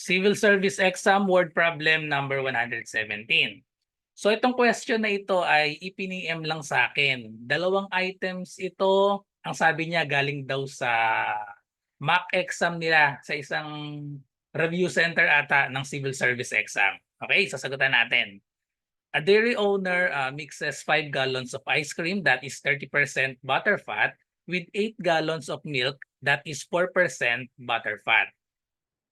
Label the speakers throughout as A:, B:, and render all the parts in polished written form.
A: Civil Service Exam Word Problem number 117. So itong question na ito ay ipiniem lang sa akin. Dalawang items ito, ang sabi niya galing daw sa mock exam nila sa isang review center ata ng Civil Service Exam. Okay, sasagutan natin. A dairy owner mixes 5 gallons of ice cream that is 30% butterfat with 8 gallons of milk that is 4% butterfat.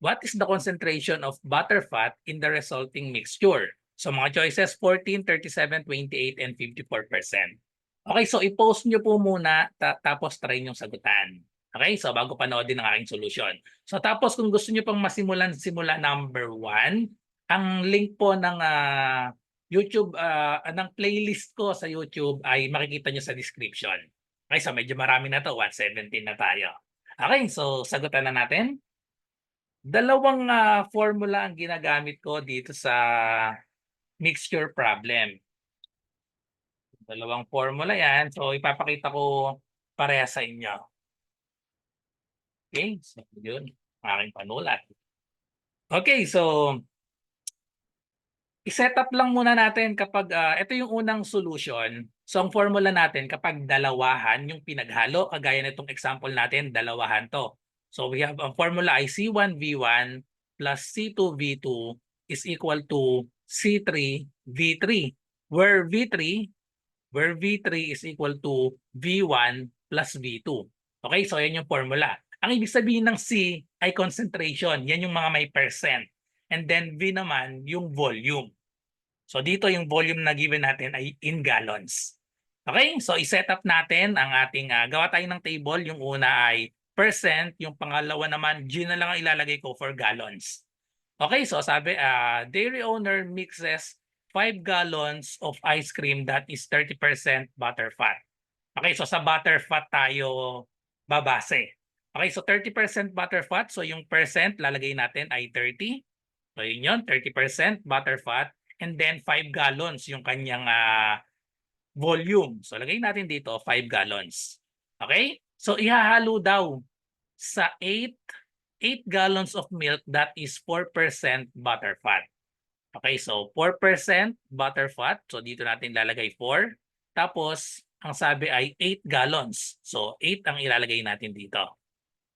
A: What is the concentration of butterfat in the resulting mixture? So mga choices 14, 37, 28, and 54%. Okay, so i-post nyo po muna tapos try nyo sagutan. Okay, so bago panoodin ang aking solution. So tapos kung gusto nyo pang masimulan simula number 1, ang link po ng YouTube, ng playlist ko sa YouTube ay makikita nyo sa description. Okay, so medyo marami na to, 117 na tayo. Okay, so sagutan na natin. Dalawang formula ang ginagamit ko dito sa mixture problem. Dalawang formula yan. So ipapakita ko pareha sa inyo. Okay, so yun. Aking panulat. Okay, so i-set up lang muna natin kapag ito yung unang solution. So ang formula natin kapag dalawahan yung pinaghalo, kagaya nitong example natin, dalawahan to. So we have ang formula ay C1V1 plus C2V2 is equal to C3V3 where V3 is equal to V1 plus V2. Okay, so yan yung formula. Ang ibig sabihin ng C ay concentration. Yan yung mga may percent. And then V naman yung volume. So dito yung volume na given natin ay in gallons. Okay, so i-set up natin ang ating, gawa tayo ng table. Yung una ay percent, yung pangalawa naman, G na lang ang ilalagay ko for gallons. Okay, so sabi, dairy owner mixes 5 gallons of ice cream that is 30% butterfat. Okay, so sa butterfat tayo babase. Okay, so 30% butterfat, so yung percent lalagay natin ay 30. So yun yun, 30% butterfat and then 5 gallons yung kanyang volume. So lagay natin dito 5 gallons. Okay? So ihahalo daw sa 8 gallons of milk that is 4% butterfat. Okay, so 4% butterfat. So dito natin lalagay 4. Tapos ang sabi ay 8 gallons. So 8 ang ilalagay natin dito.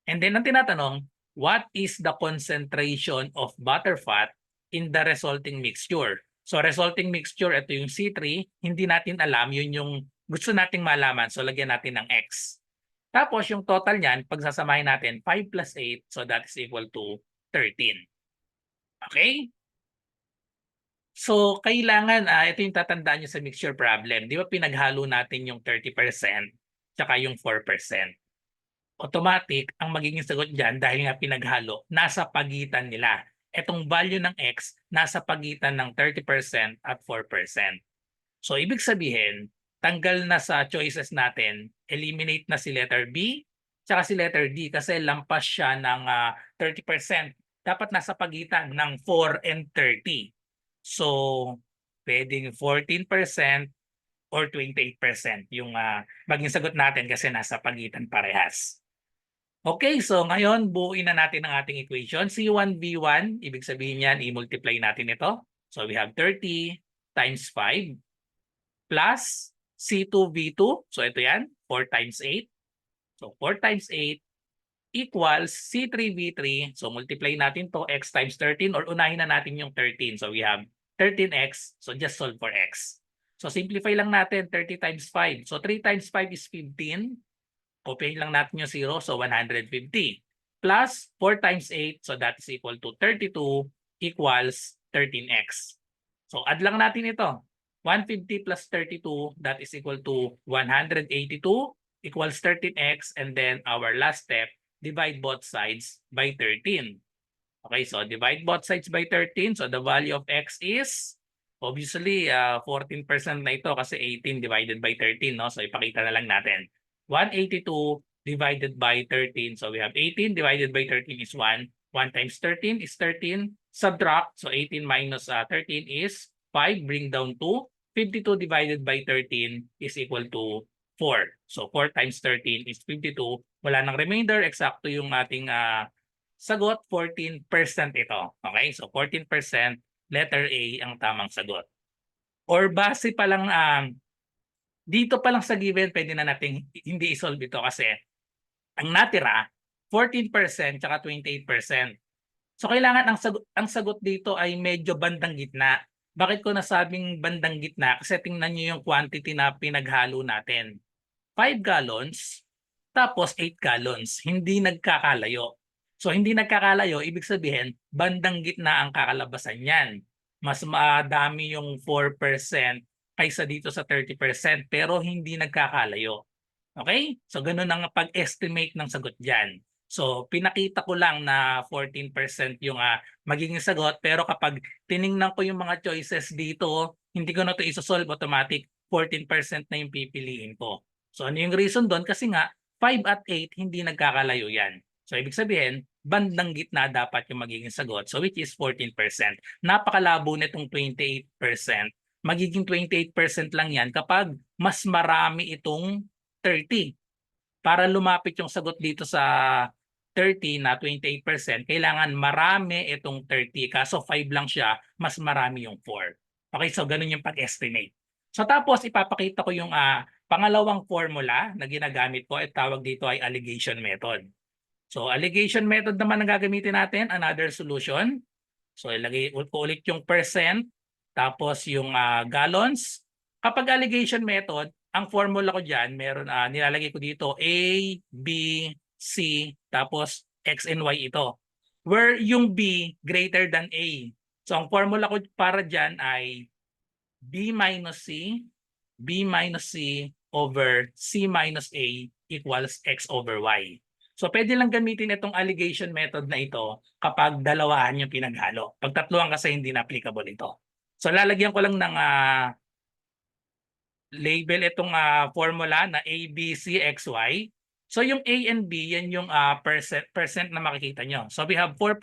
A: And then ang tinatanong, what is the concentration of butterfat in the resulting mixture? So resulting mixture, ito yung C3, hindi natin alam, yun yung gusto nating malaman. So lagyan natin ng X. Tapos yung total niyan, pagsasamahin natin 5 plus 8, so that is equal to 13. Okay? So kailangan, ito yung tatandaan nyo sa mixture problem. Di ba pinaghalo natin yung 30% tsaka yung 4%. Automatic, ang magiging sagot dyan dahil nga pinaghalo, nasa pagitan nila. Itong value ng X, nasa pagitan ng 30% at 4%. So ibig sabihin, tanggal na sa choices natin, eliminate na si letter B, tsaka si letter D kasi lampas siya ng 30%. Dapat nasa pagitan ng 4 and 30. So, pwedeng 14% or 28% yung maging sagot natin kasi nasa pagitan parehas. Okay, so ngayon buuin na natin ang ating equation. C1V1, ibig sabihin niyan, i-multiply natin ito. So we have 30 times 5 plus C2V2. So ito yan, 4 times 8. So 4 times 8 equals C3V3. So multiply natin to x times 13 or unahin na natin yung 13. So we have 13x. So just solve for x. So simplify lang natin 30 times 5. So 3 times 5 is 15. Open lang natin yung 0, so 150. Plus 4 times 8, so that is equal to 32 equals 13x. So add lang natin ito. 150 plus 32, that is equal to 182 equals 13x. And then our last step, divide both sides by 13. Okay, so divide both sides by 13. So the value of x is, obviously, 14% na ito kasi 18 divided by 13. No? So ipakita na lang natin. 182 divided by 13. So we have 18 divided by 13 is 1. 1 times 13 is 13. Subtract. So 18 minus 13 is 5. Bring down to 52 divided by 13 is equal to 4. So 4 times 13 is 52. Wala nang remainder. Eksakto yung ating sagot 14% ito. Okay? So 14% letter A ang tamang sagot. Or base pa lang dito pa lang sa given pwede na nating hindi i-solve ito kasi ang natira 14% tsaka 28%. So kailangan ang sagot dito ay medyo bandang gitna. Bakit ko nasabing bandang gitna? Kasi tingnan niyo yung quantity na pinaghalo natin. 5 gallons tapos 8 gallons. Hindi nagkakalayo. So hindi nagkakalayo, ibig sabihin bandang gitna ang kakalabasan niyan. Mas madami yung 4% kaysa dito sa 30% pero hindi nagkakalayo. Okay? So ganun ang pag-estimate ng sagot diyan. So pinakita ko lang na 14% yung magiging sagot pero kapag tiningnan ko yung mga choices dito, hindi ko na ito isosolve automatic, 14% na yung pipiliin ko. So ano yung reason doon? Kasi nga 5 at 8 hindi nagkakalayo yan. So ibig sabihin, bandang gitna dapat yung magiging sagot. So which is 14%. Napakalabo nitong 28%. Magiging 28% lang yan kapag mas marami itong 30. Para lumapit yung sagot dito sa 30 na 28%, kailangan marami itong 30. Kaso 5 lang siya, mas marami yung 4. Okay, so ganun yung pag-estimate. So tapos ipapakita ko yung pangalawang formula na ginagamit ko at tawag dito ay alligation method. So alligation method naman ang gagamitin natin, another solution. So ilagay ko ulit yung percent, tapos yung gallons. Kapag alligation method, ang formula ko diyan, meron nilalagay ko dito A, B, C, tapos X and Y ito. Where yung B greater than A. So ang formula ko para diyan ay B minus C, B minus C over C minus A equals X over Y. So pwede lang gamitin itong alligation method na ito kapag dalawahan yung pinaghalo. Pag tatluhan kasi hindi na applicable ito. So lalagyan ko lang ng label itong formula na A, B, C, X, Y. So yung A and B, yan yung percent na makikita nyo. So we have 4%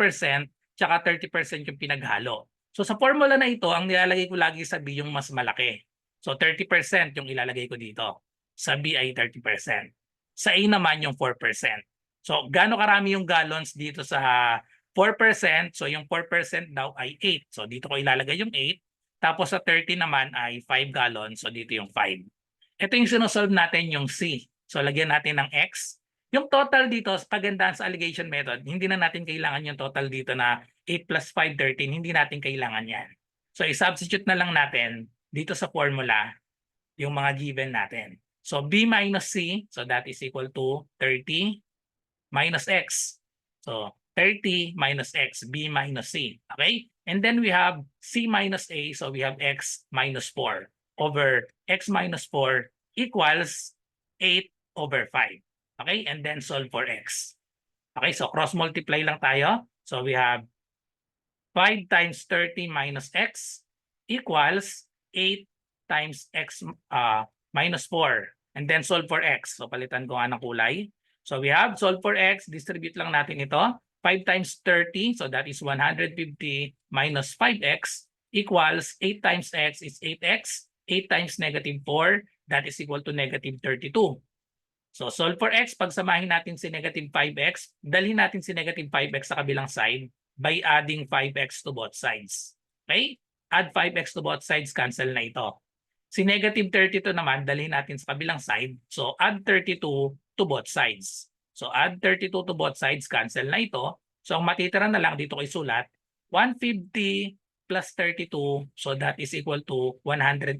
A: tsaka 30% yung pinaghalo. So sa formula na ito, ang nilalagay ko lagi sa B yung mas malaki. So 30% yung ilalagay ko dito. Sa B ay 30%. Sa A naman yung 4%. So gaano karami yung gallons dito sa 4%? So yung 4% daw ay 8. So dito ko ilalagay yung 8. Tapos sa 30 naman ay 5 gallons. So dito yung 5. Ito yung sinosolve natin yung C. So lagyan natin ng X. Yung total dito, kagandahan sa alligation method, hindi na natin kailangan yung total dito na 8 plus 5, 13. Hindi natin kailangan yan. So i-substitute na lang natin dito sa formula yung mga given natin. So B minus C, so that is equal to 30 minus X. So 30 minus X, B minus C. Okay? And then we have C minus A, so we have X minus 4 over X minus 4 equals 8 over 5. Okay? And then solve for X. Okay, so cross multiply lang tayo. So we have 5 times 30 minus X equals 8 times X minus 4. And then solve for X. So palitan ko nga ng kulay. So we have solve for X, distribute lang natin ito. 5 times 30, so that is 150 minus 5X equals 8 times X is 8X. 8 times negative 4, that is equal to negative 32. So solve for X, pagsamahin natin si negative 5X, dalhin natin si negative 5X sa kabilang side by adding 5X to both sides. Okay? Add 5X to both sides, cancel na ito. Si negative 32 naman, dalhin natin sa kabilang side. So add 32 to both sides. So add 32 to both sides, cancel na ito. So ang matitira na lang dito ko isulat, 150 plus 32, so that is equal to 182.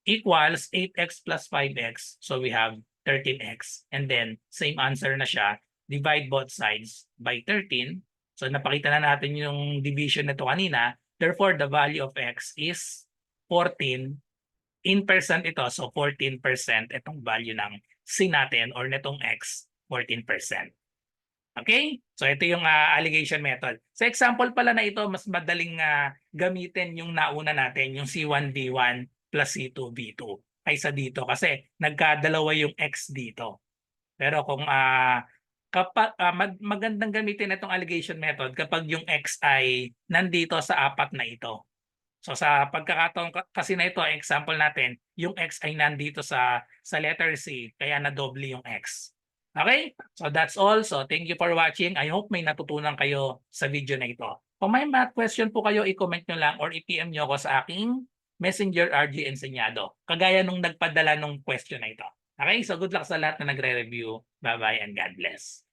A: Equals 8x plus 5x, so we have 13x. And then, same answer na siya, divide both sides by 13. So napakita na natin yung division nito kanina. Therefore, the value of x is 14. In percent ito, so 14% itong value ng C natin or netong X, 14%. Okay? So ito yung alligation method. Sa example pala na ito, mas madaling gamitin yung nauna natin, yung C1V1 plus C2V2 kaysa dito kasi nagkadalawa yung X dito. Pero kung kapag magandang gamitin itong alligation method kapag yung X ay nandito sa apat na ito. So sa pagkakataon kasi na ito, example natin, yung X ay nandito sa letter C, kaya na doble yung X. Okay? So that's all. So thank you for watching. I hope may natutunan kayo sa video na ito. Kung may math question po kayo, i-comment nyo lang or i-PM nyo ako sa aking Messenger RG Enseñado. Kagaya nung nagpadala nung question na ito. Okay? So good luck sa lahat na nagre-review. Bye-bye and God bless.